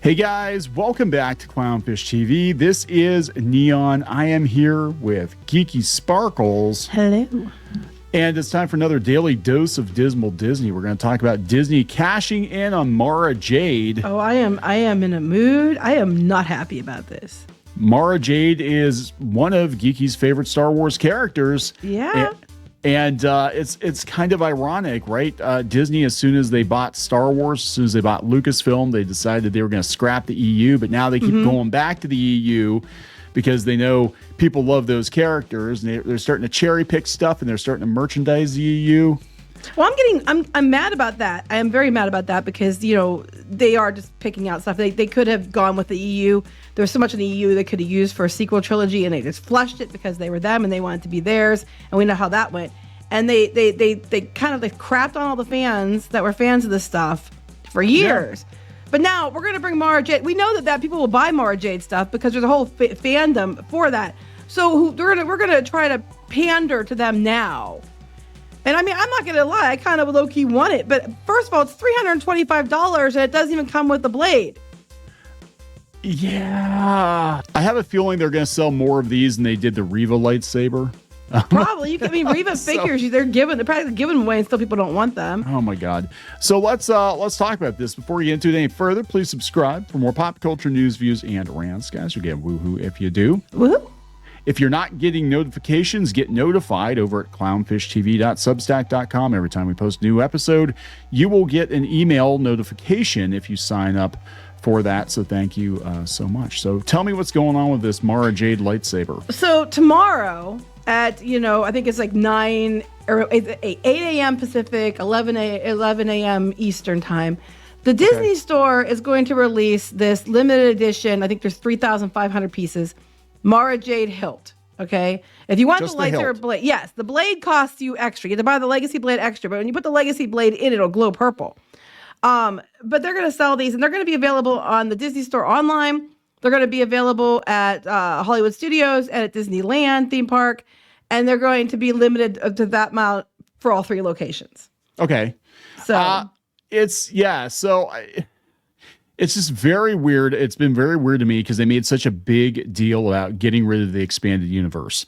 Hey guys, welcome back to Clownfish TV. This is Kneon. I am here with Geeky Sparkles. Hello. And it's time for another daily dose of Dismal Disney. We're going to talk about Disney cashing in on Mara Jade. Oh, I am in a mood. I am not happy about this. Mara Jade is one of Geeky's favorite Star Wars characters. Yeah. And it's kind of ironic, right? Disney, as soon as they bought Star Wars, as soon as they bought Lucasfilm, they decided they were going to scrap the EU, but now they keep going back to the EU because they know people love those characters, and they're starting to cherry pick stuff, and they're starting to merchandise the EU. Well, I'm mad about that. I am very mad about that because, you know, they are just picking out stuff. They could have gone with the EU. There was so much in the EU they could have used for a sequel trilogy, and they just flushed it because they were them and they wanted to be theirs, and we know how that went. And they kind of crapped on all the fans that were fans of this stuff for years. Yeah. But now we're going to bring Mara Jade. We know that people will buy Mara Jade stuff because there's a whole fandom for that. So we're going to try to pander to them now. And I mean, I'm not going to lie, I kind of low-key want it. But first of all, it's $325 and it doesn't even come with the blade. Yeah. I have a feeling they're going to sell more of these than they did the Reva lightsaber. Probably. Reva figures, they're probably giving them away and still people don't want them. Oh my God. So let's talk about this. Before we get into it any further, please subscribe for more pop culture news, views, and rants. Guys, you'll get woohoo if you do. Woohoo. If you're not getting notifications, get notified over at clownfishtv.substack.com. Every time we post a new episode, you will get an email notification if you sign up for that. So thank you so much. So tell me what's going on with this Mara Jade lightsaber. So tomorrow at, I think it's like 8 a.m. Pacific, 11 a.m. Eastern time, the Disney store is going to release this limited edition. I think there's 3,500 pieces. Mara Jade hilt, okay? If you want the lightsaber blade, yes, the blade costs you extra. You have to buy the legacy blade extra, but when you put the legacy blade in, it'll glow purple. But they're going to sell these, and they're going to be available on the Disney Store online. They're going to be available at Hollywood Studios and at Disneyland theme park, and they're going to be limited to that amount for all 3 locations. Okay. So it's just very weird. It's been very weird to me because they made such a big deal about getting rid of the expanded universe,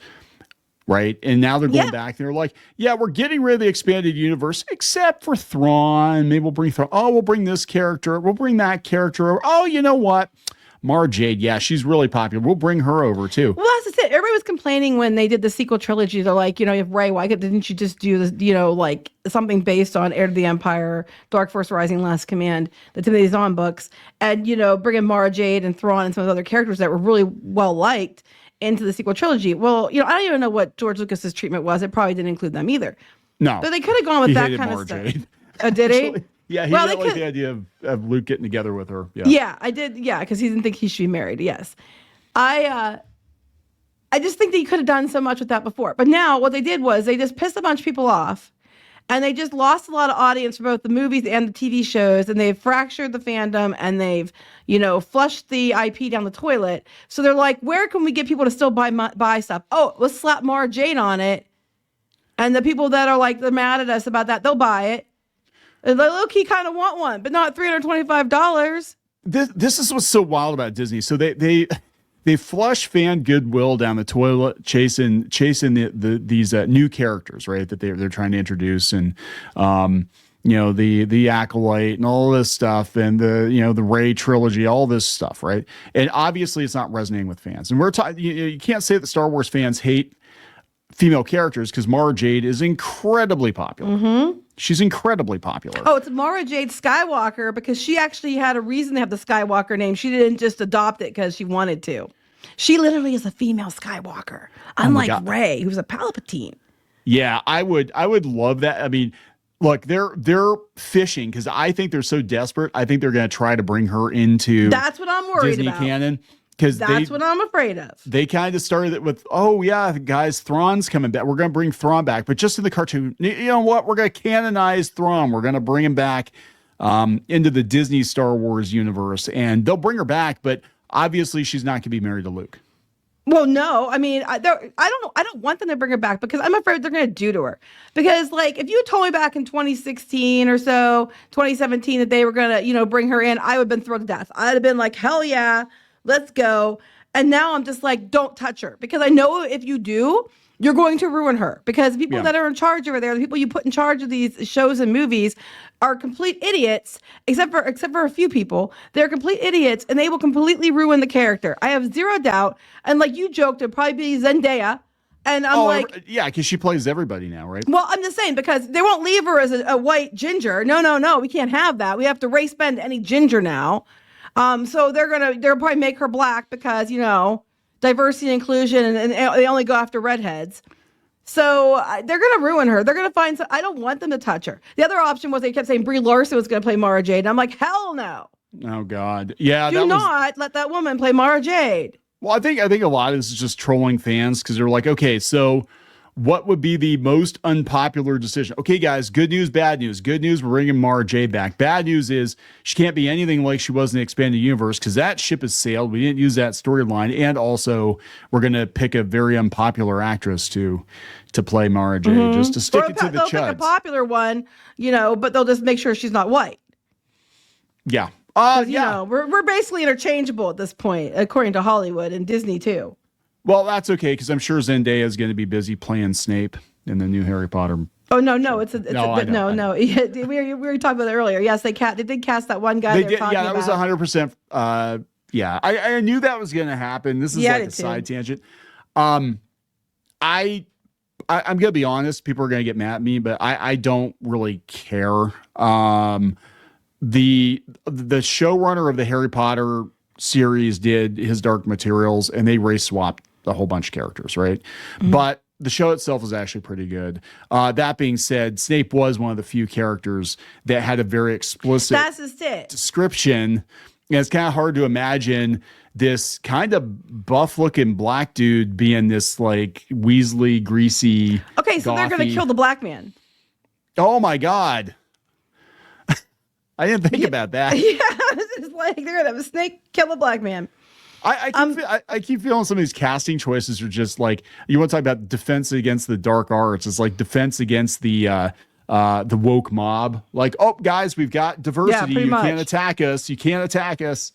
right? And now they're going back and they're like, yeah, we're getting rid of the expanded universe except for Thrawn. Maybe we'll bring Thrawn. Oh, we'll bring this character. We'll bring that character over. Oh, you know what? Mara Jade, yeah, she's really popular. We'll bring her over too. Well, that's it. Everybody was complaining when they did the sequel trilogy. They're like, you have Rey. Why didn't you just do this, like something based on Heir to the Empire, Dark Force Rising, Last Command, the Timothy Zahn books, and, bring in Mara Jade and Thrawn and some of the other characters that were really well liked into the sequel trilogy. Well, I don't even know what George Lucas's treatment was. It probably didn't include them either. No. But they could have gone with that kind of stuff. Did he? Yeah, he didn't like the idea of Luke getting together with her. Yeah, I did. Yeah, because he didn't think he should be married. Yes. I just think that he could have done so much with that before. But now what they did was they just pissed a bunch of people off, and they just lost a lot of audience for both the movies and the TV shows, and they've fractured the fandom, and they've, flushed the IP down the toilet. So they're like, where can we get people to still buy stuff? Oh, let's slap Mara Jade on it. And the people that are like, they're mad at us about that, they'll buy it. They low-key kind of want one, but not $325. This is what's so wild about Disney. So they flush fan goodwill down the toilet, chasing these new characters, right? That they're trying to introduce, and the Acolyte and all this stuff, and the Rey trilogy, all this stuff, right? And obviously, it's not resonating with fans. And we're talking. You can't say that Star Wars fans hate female characters because Mara Jade is incredibly popular. Mm-hmm. She's incredibly popular. Oh, it's Mara Jade Skywalker because she actually had a reason to have the Skywalker name. She didn't just adopt it because she wanted to. She literally is a female Skywalker, unlike Rey, who's a Palpatine. Yeah, I would love that. I mean, look, they're fishing because I think they're so desperate. I think they're going to try to bring her into that's what I'm worried Disney about. Canon. That's what I'm afraid of. They kind of started it with, oh, yeah, guys, Thrawn's coming back. We're going to bring Thrawn back. But just in the cartoon, you know what? We're going to canonize Thrawn. We're going to bring him back into the Disney Star Wars universe. And they'll bring her back, but obviously she's not going to be married to Luke. Well, no, I mean, I don't want them to bring her back because I'm afraid they're going to do to her. Because, like, if you told me back in 2016 or so, 2017, that they were going to, bring her in, I would have been thrilled to death. I'd have been like, hell yeah, let's go. And now I'm just like, don't touch her because I know if you do, you're going to ruin her because people that are in charge over there, the people you put in charge of these shows and movies are complete idiots, except for a few people. They're complete idiots and they will completely ruin the character. I have zero doubt. And like you joked, it'd probably be Zendaya. And I'm like, yeah, because she plays everybody now, right? Well, I'm just saying because they won't leave her as a white ginger. No, we can't have that. We have to race bend any ginger now. So they'll probably make her black because, diversity and inclusion and they only go after redheads. So they're going to ruin her. They're going to find I don't want them to touch her. The other option was they kept saying Brie Larson was going to play Mara Jade. And I'm like, hell no. Oh, God. Yeah. Do not let that woman play Mara Jade. Well, I think a lot of this is just trolling fans because they're like, okay, so what would be the most unpopular decision? Okay, guys, good news, bad news. Good news, we're bringing Mara Jade back. Bad news is she can't be anything like she was in the expanded universe because that ship has sailed. We didn't use that storyline. And also, we're going to pick a very unpopular actress to play Mara Jade, just to stick it to the chuds. They'll pick a popular one, but they'll just make sure she's not white. Yeah. We're basically interchangeable at this point, according to Hollywood and Disney, too. Well, that's okay because I'm sure Zendaya is going to be busy playing Snape in the new Harry Potter. Oh no, no. We were talking about it earlier. Yes, they did cast that one guy. That was 100%. Yeah, I knew that was going to happen. This is like a side tangent. I'm going to be honest. People are going to get mad at me, but I don't really care. The showrunner of the Harry Potter series did his Dark Materials, and they race swapped a whole bunch of characters, right? Mm-hmm. But the show itself was actually pretty good. That being said, Snape was one of the few characters that had a very explicit description. And it's kind of hard to imagine this kind of buff-looking black dude being this like Weasley, greasy. Okay, so they're going to kill the black man. Oh my God. I didn't think about that. Yeah, it's like they're going to have a snake kill a black man. I keep feeling some of these casting choices are just like, you want to talk about defense against the dark arts. It's like defense against the woke mob. Like, oh, guys, we've got diversity. You can't attack us. You can't attack us.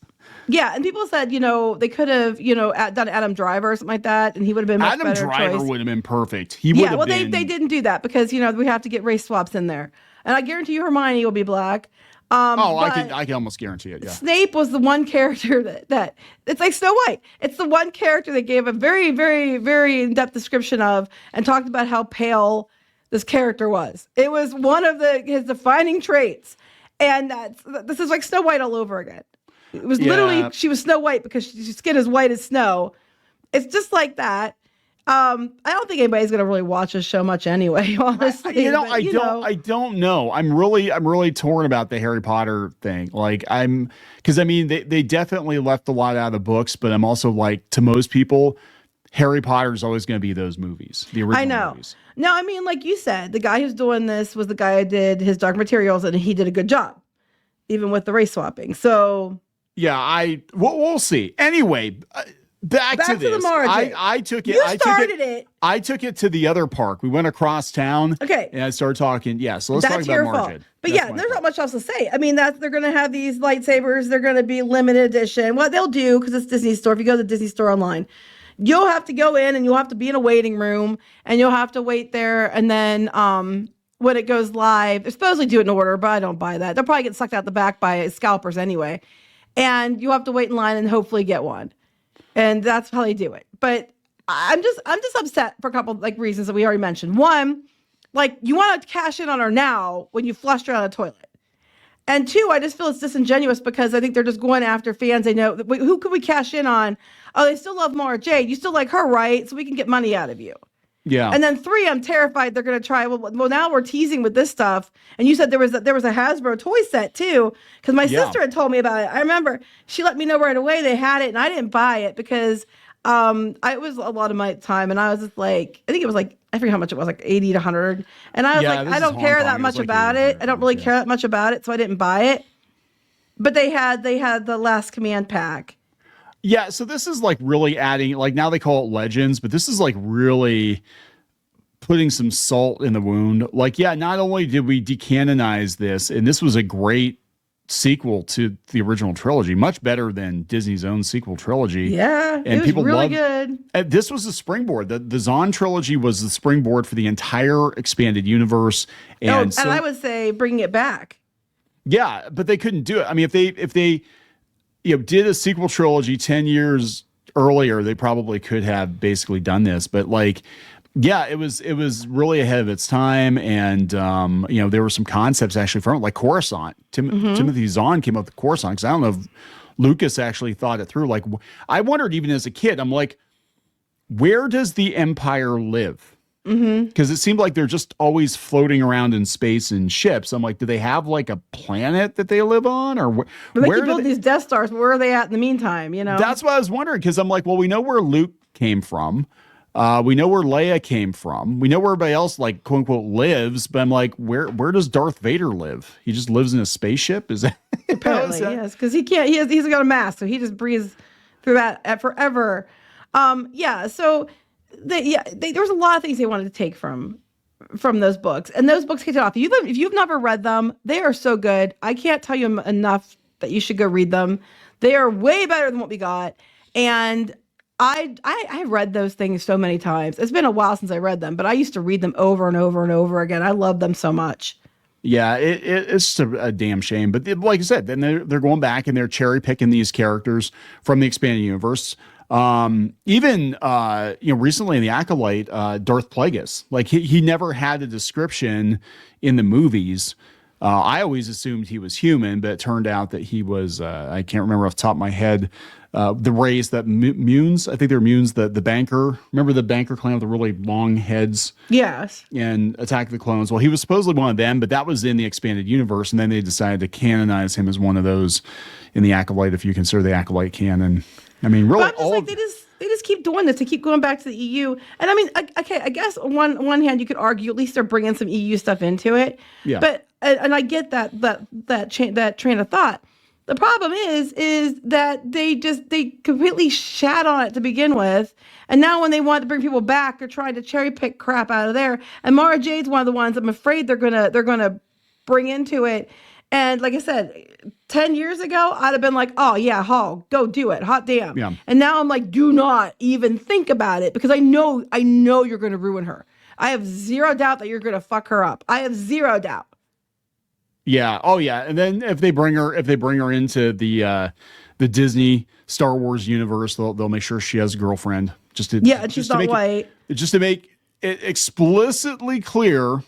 Yeah, and people said, they could have, done Adam Driver or something like that, and he would have been much better choice. Adam Driver would have been perfect. He would have been. They didn't do that because, we have to get race swaps in there. And I guarantee you Hermione will be black. I can almost guarantee it. Yeah. Snape was the one character that it's like Snow White. It's the one character that gave a very, very, very in-depth description of and talked about how pale this character was. It was one of his defining traits, and this is like Snow White all over again. It was literally she was Snow White because she's skin is white as snow. It's just like that. I don't think anybody's going to really watch this show much anyway, honestly. I don't know. I'm really torn about the Harry Potter thing. Like because they definitely left a lot out of the books, but I'm also like, to most people, Harry Potter is always going to be those movies, the original movies. No, like you said, the guy who's doing this was the guy who did his Dark Materials, and he did a good job, even with the race swapping. So yeah, we'll see. Anyway. Back to this. The Mara Jade. I took it. I took it to the other park. We went across town. Okay. And I started talking. Yeah. So let's talk about Mara Jade. But there's not much else to say. I mean, they're going to have these lightsabers. They're going to be limited edition. What they'll do, because it's Disney Store. If you go to the Disney Store online, you'll have to go in and you'll have to be in a waiting room and you'll have to wait there. And then when it goes live, they're supposed to do it in order, but I don't buy that. They'll probably get sucked out the back by scalpers anyway. And you have to wait in line and hopefully get one. And that's how they do it. But I'm just upset for a couple reasons that we already mentioned. One, you want to cash in on her now when you flushed her out of the toilet. And two, I just feel it's disingenuous because I think they're just going after fans. They know who could we cash in on? Oh, they still love Mara Jade. You still like her, right? So we can get money out of you. Yeah. And then three, I'm terrified they're going to try. Well, now we're teasing with this stuff. And you said there was a Hasbro toy set too, because my sister had told me about it. I remember she let me know right away they had it, and I didn't buy it because it was a lot of my time, and I was just like, I think it was I forget how much it was, 80 to 100. And I was I don't care that much about it. I don't really care that much about it, so I didn't buy it. But they had the Last Command pack. Yeah, so this is like really adding, like now they call it Legends, but this is like really putting some salt in the wound. Like, yeah, not only did we decanonize this, and this was a great sequel to the original trilogy, much better than Disney's own sequel trilogy. Yeah, and it was really good. This was the springboard. The Zahn trilogy was the springboard for the entire expanded universe. And and I would say bringing it back. Yeah, but they couldn't do it. I mean, if they did a sequel trilogy 10 years earlier, they probably could have basically done this. But like, yeah, it was really ahead of its time, and there were some concepts actually from it, like Coruscant. Timothy Zahn came up with Coruscant, because I don't know if Lucas actually thought it through. Like, I wondered even as a kid, I'm like, where does the Empire live? Because it seemed like they're just always floating around in space in ships. I'm like, do they have like a planet that they live on, or they keep building these Death Stars? Where are they at in the meantime? That's what I was wondering, because I'm like, well, we know where Luke came from. We know where Leia came from. We know where everybody else, like, quote unquote, lives. But I'm like, where does Darth Vader live? He just lives in a spaceship? Is that apparently? Yes, because he can't. He's got a mask, so he just breathes through that forever. So there was a lot of things they wanted to take from those books, and those books kicked it off. If you've never read them, they are so good. I can't tell you enough that you should go read them. They are way better than what we got, and I read those things so many times. It's been a while since I read them, but I used to read them over and over and over again. I love them so much. Yeah, it's just a damn shame. But like I said, then they're going back and they're cherry picking these characters from the expanded universe. Even recently in the Acolyte, Darth Plagueis, like he never had a description in the movies. I always assumed he was human, but it turned out that he was, I can't remember off the top of my head, the race that Munes, I think they're Munes, the banker. Remember the banker clan with the really long heads? Yes. And Attack of the Clones. Well, he was supposedly one of them, but that was in the expanded universe. And then they decided to canonize him as one of those in the Acolyte, if you consider the Acolyte canon. I mean, really, they just keep doing this. They keep going back to the EU. And I mean, okay, I guess on one hand, you could argue at least they're bringing some EU stuff into it. Yeah. But and I get that train of thought. The problem is that they completely shat on it to begin with, and now when they want to bring people back, they're trying to cherry pick crap out of there. And Mara Jade's one of the ones I'm afraid they're gonna bring into it. And like I said, 10 years ago, I'd have been like, oh yeah, Hall, go do it, hot damn. Yeah. And now I'm like, do not even think about it, because I know you're gonna ruin her. I have zero doubt that you're gonna fuck her up. I have zero doubt. Yeah. Oh, yeah. And then if they bring her into the Disney Star Wars universe, they'll make sure she has a girlfriend. And she's not white. Just to make it explicitly clear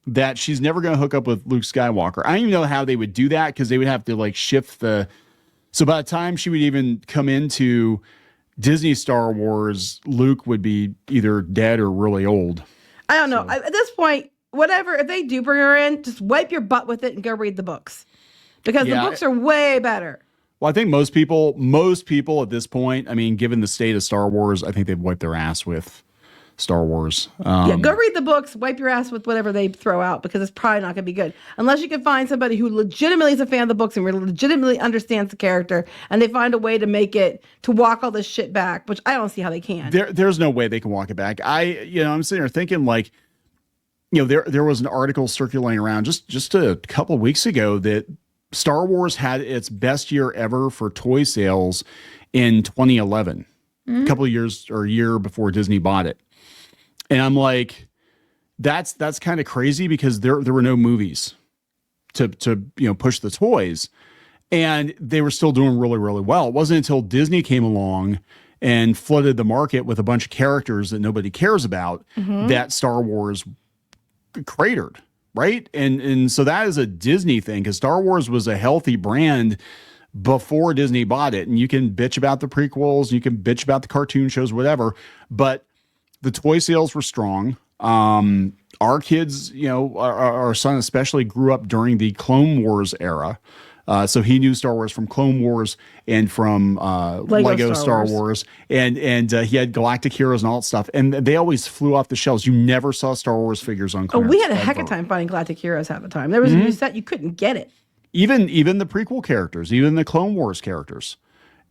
that she's never going to hook up with Luke Skywalker. I don't even know how they would do that, because they would have to like shift so by the time she would even come into Disney Star Wars, Luke would be either dead or really old. I don't know. At this point, whatever, if they do bring her in, just wipe your butt with it and go read the books, because the books are way better. Well, I think most people at this point, I mean, given the state of Star Wars, I think they've wiped their ass with Star Wars. Go read the books, wipe your ass with whatever they throw out, because it's probably not going to be good unless you can find somebody who legitimately is a fan of the books and legitimately understands the character, and they find a way to make it to walk all this shit back, which I don't see how they can. There's no way they can walk it back. I'm sitting here thinking, like, there was an article circulating around just a couple of weeks ago that Star Wars had its best year ever for toy sales in 2011, a couple of years or a year before Disney bought it. And I'm like, that's kind of crazy, because there were no movies to push the toys, and they were still doing really, really well. It wasn't until Disney came along and flooded the market with a bunch of characters that nobody cares about that Star Wars cratered, right? And so that is a Disney thing, because Star Wars was a healthy brand before Disney bought it. And you can bitch about the prequels, you can bitch about the cartoon shows, whatever, but the toy sales were strong. Our kids, our son especially, grew up during the Clone Wars era. So he knew Star Wars from Clone Wars and from Lego Star Wars. And he had Galactic Heroes and all that stuff. And they always flew off the shelves. You never saw Star Wars figures on clearance. Oh, we had a heck of time finding Galactic Heroes half the time. There was a new set, you couldn't get it. Even the prequel characters, even the Clone Wars characters.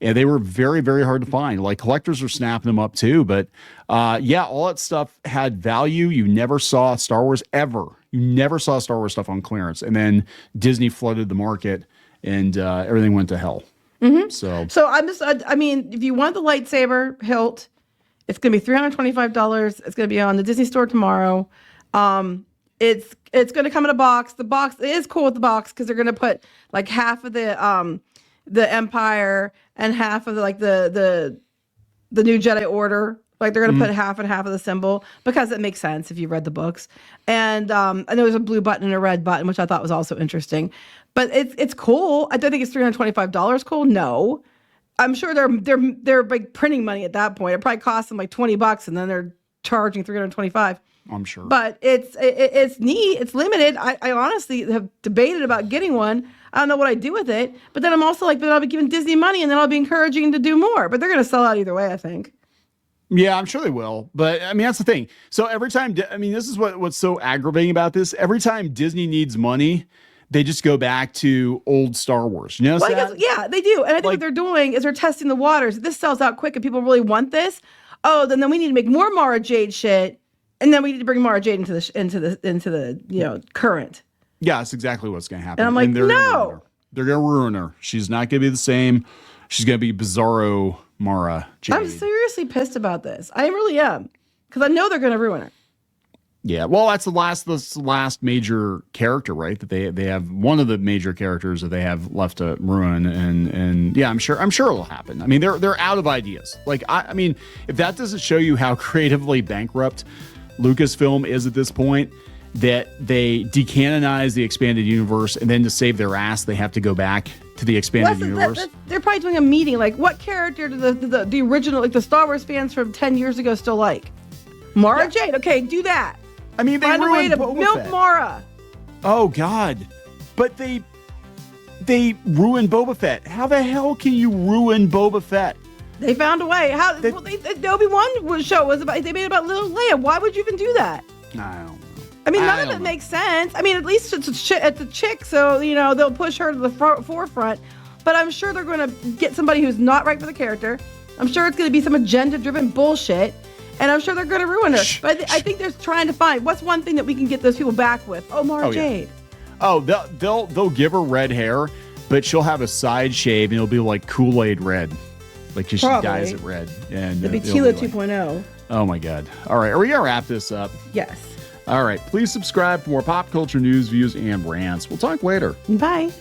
and they were very, very hard to find. Like collectors are snapping them up too. But yeah, all that stuff had value. You never saw Star Wars ever. You never saw Star Wars stuff on clearance. And then Disney flooded the market and everything went to hell. Mm-hmm. So I mean, if you want the lightsaber hilt, it's going to be $325. It's going to be on the Disney store tomorrow. It's going to come in a box. The box is cool with the box because they're going to put like half of the Empire and half of the new Jedi Order. Like they're going to put half and half of the symbol because it makes sense if you read the books. And there was a blue button and a red button, which I thought was also interesting. But it's cool. I don't think it's $325 cool. No, I'm sure they're like printing money at that point. It probably costs them like $20, and then they're charging $325. I'm sure. But it's neat. It's limited. I honestly have debated about getting one. I don't know what I'd do with it. But then I'm also like, but I'll be giving Disney money, and then I'll be encouraging them to do more. But they're going to sell out either way, I think. Yeah, I'm sure they will. But I mean, that's the thing. So every time, I mean, this is what's so aggravating about this. Every time Disney needs money, they just go back to old Star Wars. You know what I'm saying? Yeah, they do. And I think what they're doing is they're testing the waters. If this sells out quick and people really want this, then we need to make more Mara Jade shit. And then we need to bring Mara Jade into the current. Yeah, that's exactly what's going to happen. And I'm like, no. They're going to ruin her. She's not going to be the same. She's going to be Bizarro Mara Jade. I'm seriously pissed about this. I really am. Because I know they're going to ruin her. Yeah, well, that's the last major character, right? That they have one of the major characters that they have left to ruin, and yeah, I'm sure it'll happen. I mean, they're out of ideas. Like I mean, if that doesn't show you how creatively bankrupt Lucasfilm is at this point, that they decanonize the expanded universe, and then to save their ass, they have to go back to the expanded universe. They're probably doing a meeting. Like, what character do the original, like the Star Wars fans from 10 years ago, still like? Mara Jade. Okay, do that. I mean, they find a way to Boba milk Fett. Mara. Oh God, but they ruined Boba Fett. How the hell can you ruin Boba Fett? They found a way. The Obi-Wan show was about. They made it about little Leia. Why would you even do that? I don't know. I mean, none of it makes sense. I mean, at least it's a chick, so they'll push her to the forefront. But I'm sure they're going to get somebody who's not right for the character. I'm sure it's going to be some agenda-driven bullshit. And I'm sure they're going to ruin her. But I think they're trying to find what's one thing that we can get those people back with. Oh, Mara Jade. Oh, they'll give her red hair, but she'll have a side shave and it'll be like Kool-Aid red, like just she dyes it red. And it'll be Tila 2.0. Oh my God! All right, are we gonna wrap this up? Yes. All right. Please subscribe for more pop culture news, views, and rants. We'll talk later. Bye.